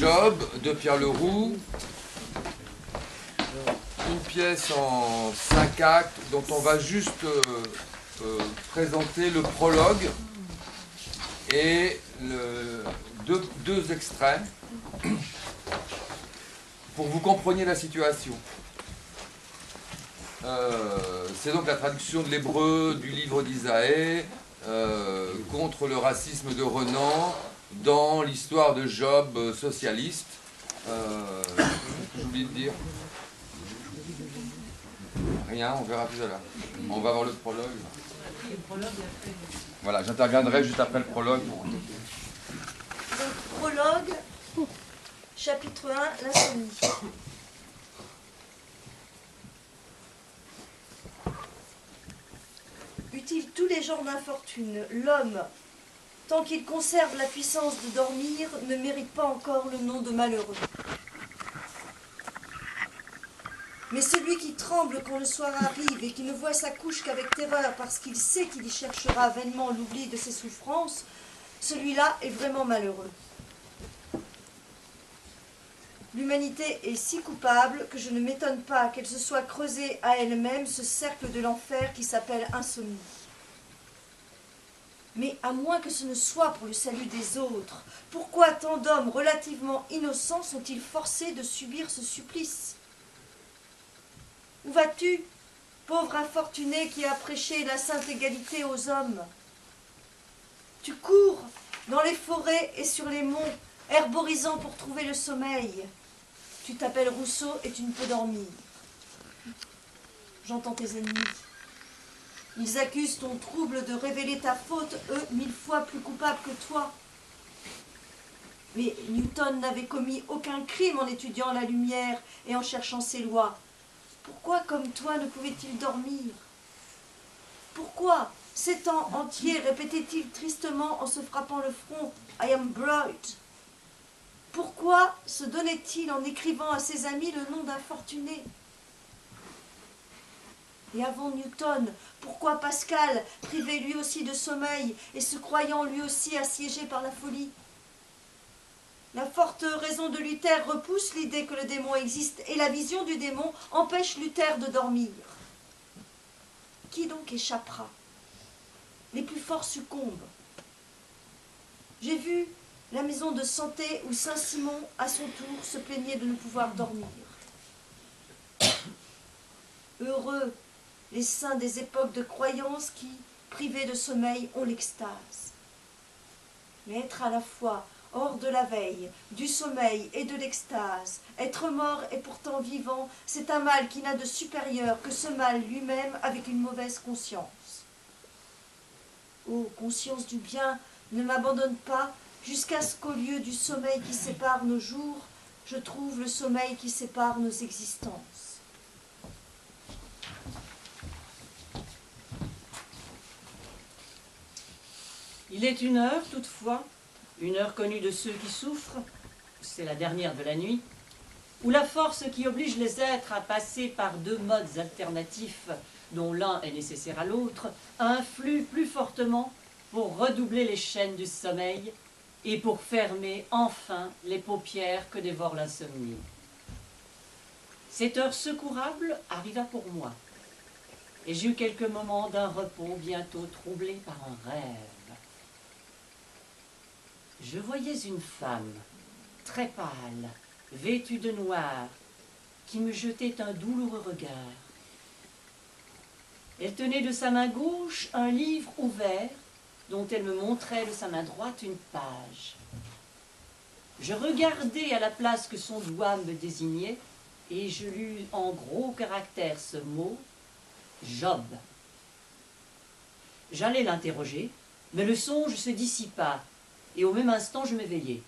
Job de Pierre Leroux, une pièce en 5 actes dont on va juste présenter le prologue et deux extraits pour que vous compreniez la situation. C'est donc la traduction de l'hébreu du livre d'Isaïe contre le racisme de Renan dans l'histoire de Job socialiste. J'ai oublié de dire. Rien, on verra tout à l'heure. On va voir le prologue. Voilà, j'interviendrai juste après le prologue. Donc, prologue, chapitre 1, l'insomnie. Eut-il tous les genres d'infortune, l'homme, tant qu'il conserve la puissance de dormir, ne mérite pas encore le nom de malheureux. Mais celui qui tremble quand le soir arrive et qui ne voit sa couche qu'avec terreur parce qu'il sait qu'il y cherchera vainement l'oubli de ses souffrances, celui-là est vraiment malheureux. L'humanité est si coupable que je ne m'étonne pas qu'elle se soit creusée à elle-même ce cercle de l'enfer qui s'appelle insomnie. Mais à moins que ce ne soit pour le salut des autres, pourquoi tant d'hommes relativement innocents sont-ils forcés de subir ce supplice ? Où vas-tu, pauvre infortuné qui a prêché la sainte égalité aux hommes? Tu cours dans les forêts et sur les monts, herborisant pour trouver le sommeil. Tu t'appelles Rousseau et tu ne peux dormir. J'entends tes ennemis. Ils accusent ton trouble de révéler ta faute, eux 1000 fois plus coupables que toi. Mais Newton n'avait commis aucun crime en étudiant la lumière et en cherchant ses lois. Pourquoi, comme toi, ne pouvait-il dormir? Pourquoi, 7 ans entiers, répétait-il tristement en se frappant le front « I am bright ». Pourquoi se donnait-il en écrivant à ses amis le nom d'infortuné? Et avant Newton, pourquoi Pascal, privé lui aussi de sommeil et se croyant lui aussi assiégé par la folie? La forte raison de Luther repousse l'idée que le démon existe et la vision du démon empêche Luther de dormir. Qui donc échappera? Les plus forts succombent. J'ai vu la maison de santé où Saint-Simon, à son tour, se plaignait de ne pouvoir dormir. Heureux les saints des époques de croyance qui, privés de sommeil, ont l'extase. Mais être à la fois hors de la veille, du sommeil et de l'extase, être mort et pourtant vivant, c'est un mal qui n'a de supérieur que ce mal lui-même avec une mauvaise conscience. Ô conscience du bien, ne m'abandonne pas, jusqu'à ce qu'au lieu du sommeil qui sépare nos jours, je trouve le sommeil qui sépare nos existences. Il est une heure, toutefois, une heure connue de ceux qui souffrent, c'est la dernière de la nuit, où la force qui oblige les êtres à passer par 2 modes alternatifs, dont l'un est nécessaire à l'autre, influe plus fortement pour redoubler les chaînes du sommeil et pour fermer enfin les paupières que dévore l'insomnie. Cette heure secourable arriva pour moi, et j'eus quelques moments d'un repos bientôt troublé par un rêve. Je voyais une femme, très pâle, vêtue de noir, qui me jetait un douloureux regard. Elle tenait de sa main gauche un livre ouvert, dont elle me montrait de sa main droite une page. Je regardai à la place que son doigt me désignait, et je lus en gros caractères ce mot, Job. J'allais l'interroger, mais le songe se dissipa, et au même instant je m'éveillai.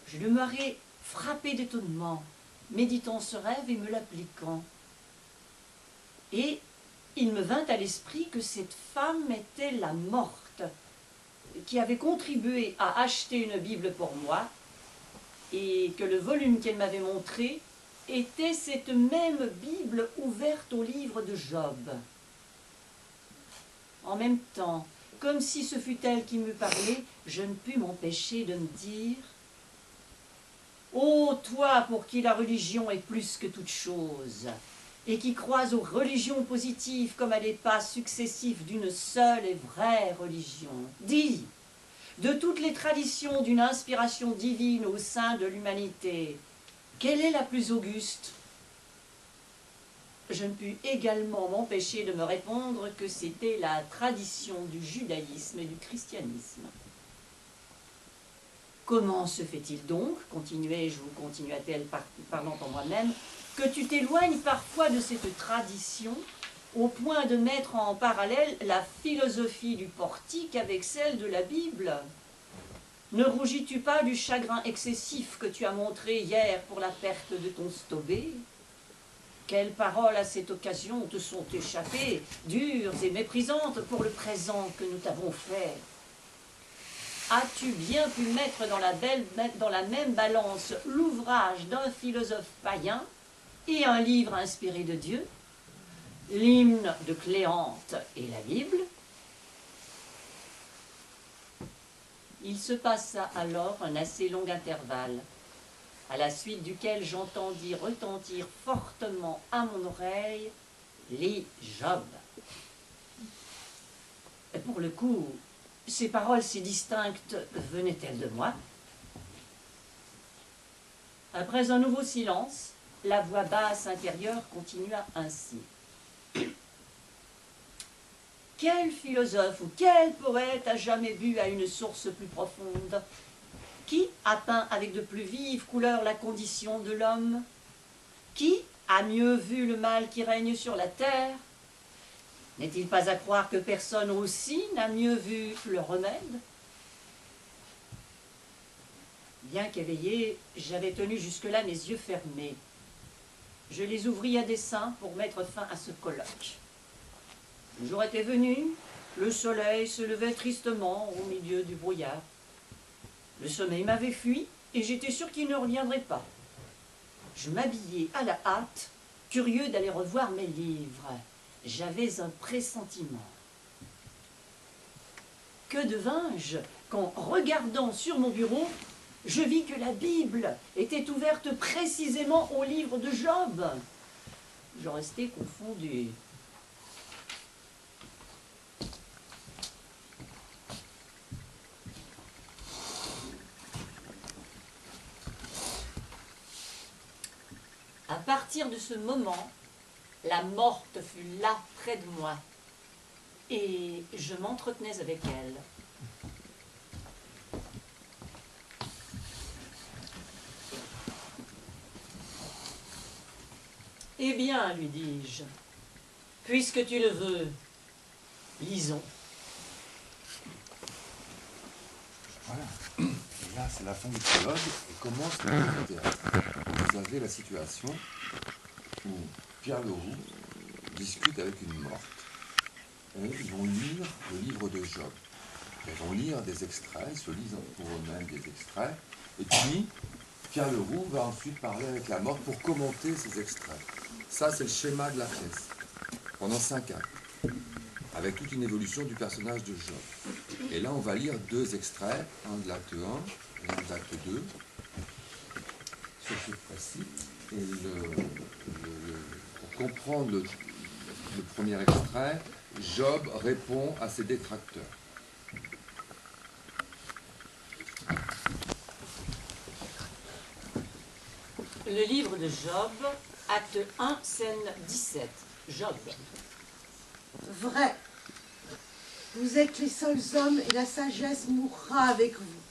Je demeurai frappé d'étonnement, méditant ce rêve et me l'appliquant. Et il me vint à l'esprit que cette femme était la morte, qui avait contribué à acheter une Bible pour moi, et que le volume qu'elle m'avait montré était cette même Bible ouverte au livre de Job. En même temps, comme si ce fût elle qui me parlait, je ne pus m'empêcher de me dire Ô toi pour qui la religion est plus que toute chose, et qui crois aux religions positives comme à des pas successifs d'une seule et vraie religion, dis, de toutes les traditions d'une inspiration divine au sein de l'humanité, quelle est la plus auguste? Je ne pus également m'empêcher de me répondre que c'était la tradition du judaïsme et du christianisme. Comment se fait-il donc, continuai-je ou continua-t-elle parlant en moi-même, que tu t'éloignes parfois de cette tradition au point de mettre en parallèle la philosophie du portique avec celle de la Bible? Ne rougis-tu pas du chagrin excessif que tu as montré hier pour la perte de ton stobé? Quelles paroles à cette occasion te sont échappées, dures et méprisantes pour le présent que nous t'avons fait? As-tu bien pu mettre dans la même balance l'ouvrage d'un philosophe païen et un livre inspiré de Dieu, l'hymne de Cléante et la Bible? Il se passa alors un assez long intervalle, à la suite duquel j'entendis retentir fortement à mon oreille les Job. Et pour le coup, ces paroles si distinctes venaient-elles de moi? Après un nouveau silence, la voix basse intérieure continua ainsi. Quel philosophe ou quel poète a jamais bu à une source plus profonde? Qui a peint avec de plus vives couleurs la condition de l'homme? Qui a mieux vu le mal qui règne sur la terre? N'est-il pas à croire que personne aussi n'a mieux vu le remède? Bien qu'éveillé, j'avais tenu jusque-là mes yeux fermés. Je les ouvris à dessein pour mettre fin à ce colloque. Le jour était venu, le soleil se levait tristement au milieu du brouillard. Le sommeil m'avait fui et j'étais sûr qu'il ne reviendrait pas. Je m'habillai à la hâte, curieux d'aller revoir mes livres. J'avais un pressentiment. Que devins-je quand, regardant sur mon bureau, je vis que la Bible était ouverte précisément au livre de Job? Je restai confondu. À partir de ce moment, la morte fut là, près de moi, et je m'entretenais avec elle. Eh bien, lui dis-je, puisque tu le veux, lisons. Voilà. Et là, c'est la fin du prologue et commence le livre de théâtre. Vous avez la situation où Pierre Leroux discute avec une morte et ils vont lire le livre de Job. Ils vont lire des extraits, ils se lisent pour eux-mêmes des extraits, et puis Pierre Leroux va ensuite parler avec la morte pour commenter ces extraits. Ça, c'est le schéma de la pièce, pendant 5 actes, avec toute une évolution du personnage de Job. Et là, on va lire 2 extraits, un de l'acte 1 et un de l'acte 2, sur ce précis. Et pour comprendre le premier extrait, Job répond à ses détracteurs. Le livre de Job, acte 1, scène 17. Job. Vrai, vous êtes les seuls hommes et la sagesse mourra avec vous.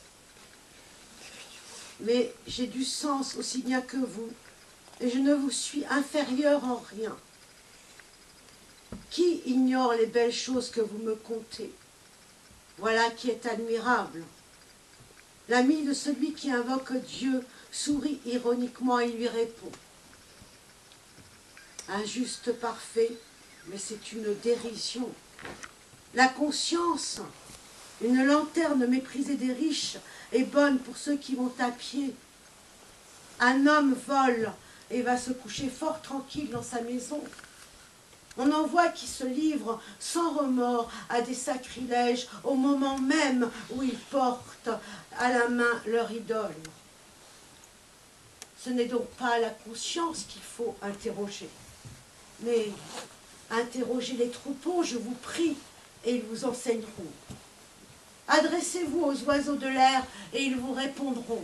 Mais j'ai du sens aussi bien que vous, et je ne vous suis inférieur en rien. Qui ignore les belles choses que vous me contez? Voilà qui est admirable. L'ami de celui qui invoque Dieu sourit ironiquement et lui répond. Injuste parfait, mais c'est une dérision. La conscience, une lanterne méprisée des riches, est bonne pour ceux qui vont à pied. Un homme vole et va se coucher fort tranquille dans sa maison. On en voit qui se livrent sans remords à des sacrilèges au moment même où ils portent à la main leur idole. Ce n'est donc pas la conscience qu'il faut interroger, mais interrogez les troupeaux, je vous prie, et ils vous enseigneront. Adressez-vous aux oiseaux de l'air et ils vous répondront.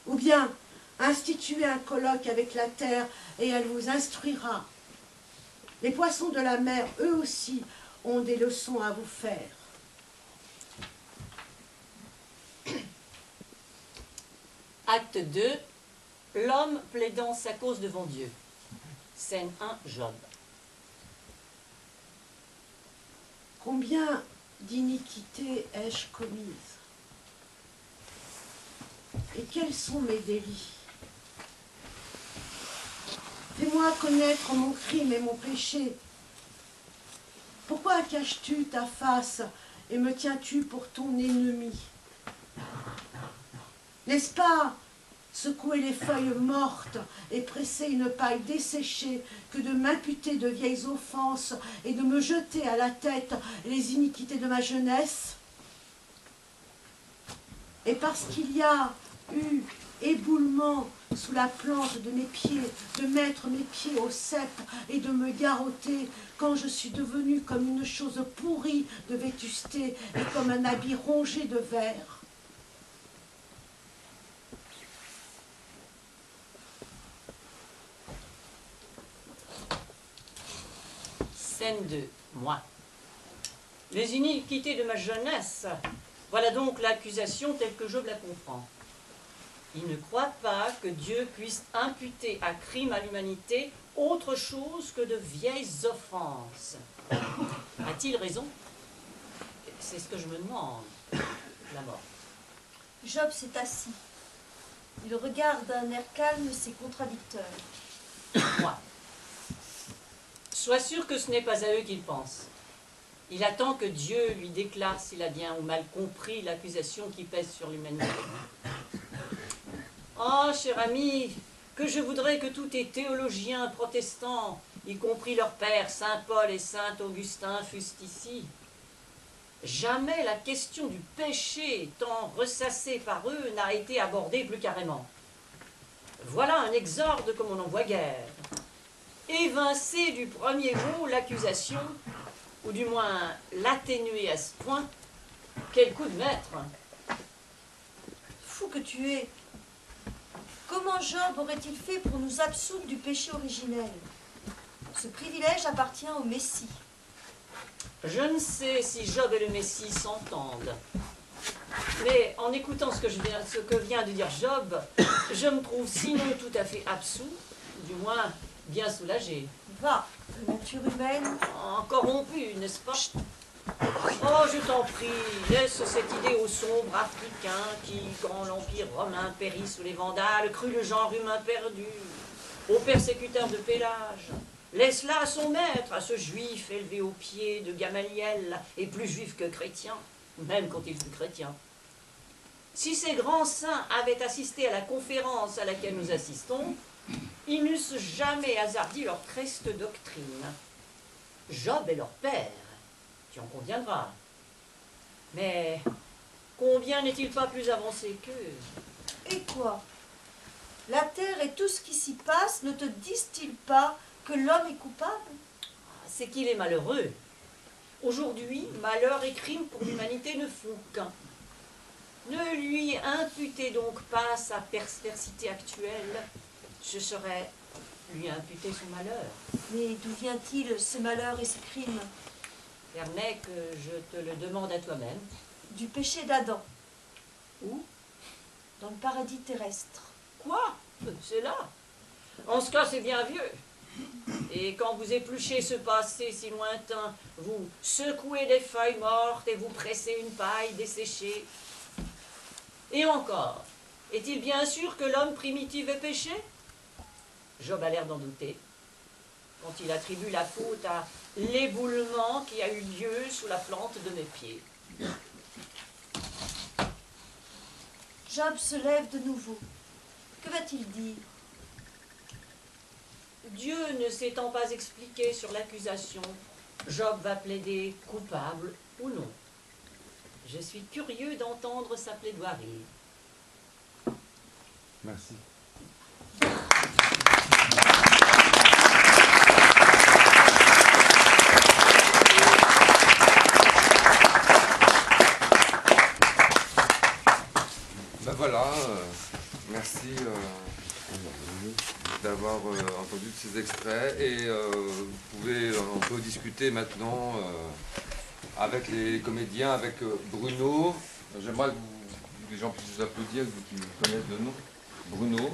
Ou bien, instituez un colloque avec la terre et elle vous instruira. Les poissons de la mer, eux aussi, ont des leçons à vous faire. Acte 2. L'homme plaidant sa cause devant Dieu. Scène 1, Job. Combien d'iniquités ai-je commises? Et quels sont mes délits? Fais-moi connaître mon crime et mon péché. Pourquoi caches-tu ta face et me tiens-tu pour ton ennemi? N'est-ce pas secouer les feuilles mortes et presser une paille desséchée que de m'imputer de vieilles offenses et de me jeter à la tête les iniquités de ma jeunesse? Et parce qu'il y a eu éboulement sous la plante de mes pieds, de mettre mes pieds au cep et de me garrotter quand je suis devenue comme une chose pourrie de vétusté et comme un habit rongé de verre. Scène 2, moi. Les iniquités de ma jeunesse. Voilà donc l'accusation telle que Job la comprend. Il ne croit pas que Dieu puisse imputer à crime à l'humanité autre chose que de vieilles offenses. A-t-il raison? C'est ce que je me demande. La mort. Job s'est assis. Il regarde d'un air calme ses contradicteurs. Moi. Sois sûr que ce n'est pas à eux qu'il pense. Il attend que Dieu lui déclare s'il a bien ou mal compris l'accusation qui pèse sur l'humanité. Oh, cher ami, que je voudrais que tous tes théologiens protestants, y compris leur père, saint Paul et saint Augustin, fussent ici. Jamais la question du péché, tant ressassée par eux, n'a été abordée plus carrément. Voilà un exorde comme on n'en voit guère. Évincer du premier mot l'accusation, ou du moins l'atténuer à ce point, quel coup de maître! Fou que tu es! Comment Job aurait-il fait pour nous absoudre du péché originel? Ce privilège appartient au Messie. Je ne sais si Job et le Messie s'entendent. Mais en écoutant ce que vient de dire Job, je me trouve sinon tout à fait absous, du moins bien soulagé. Va, la nature humaine. Corrompue, n'est-ce pas? Oh, je t'en prie, laisse cette idée aux sombres africains qui, quand l'Empire romain périt sous les Vandales, crut le genre humain perdu, aux persécuteurs de Pélage. Laisse-la à son maître, à ce juif élevé aux pieds de Gamaliel, et plus juif que chrétien, même quand il fut chrétien. Si ces grands saints avaient assisté à la conférence à laquelle nous assistons, ils n'eussent jamais hasardi leur triste doctrine. Job est leur père, tu en conviendras. Mais combien n'est-il pas plus avancé qu'eux? Et quoi? La terre et tout ce qui s'y passe ne te disent-ils pas que l'homme est coupable? C'est qu'il est malheureux. Aujourd'hui, malheur et crime pour l'humanité ne font qu'un. Ne lui imputez donc pas sa perversité actuelle, ce serait lui imputer son malheur. Mais d'où vient-il ce malheur et ces crimes? Permets que je te le demande à toi-même. Du péché d'Adam, Où? dans le paradis terrestre. Quoi? C'est là. En ce cas, c'est bien vieux. Et quand vous épluchez ce passé si lointain, vous secouez des feuilles mortes et vous pressez une paille desséchée. Et encore, est-il bien sûr que l'homme primitif est péché? Job a l'air d'en douter, quand il attribue la faute à l'éboulement qui a eu lieu sous la plante de mes pieds. Job se lève de nouveau. Que va-t-il dire? Dieu ne s'étant pas expliqué sur l'accusation, Job va plaider coupable ou non. Je suis curieux d'entendre sa plaidoirie. Merci. Ben voilà, merci d'avoir entendu ces extraits et on peut discuter maintenant avec les comédiens, avec Bruno. J'aimerais que les gens puissent vous applaudir, vous qui connaissent le nom. Bruno.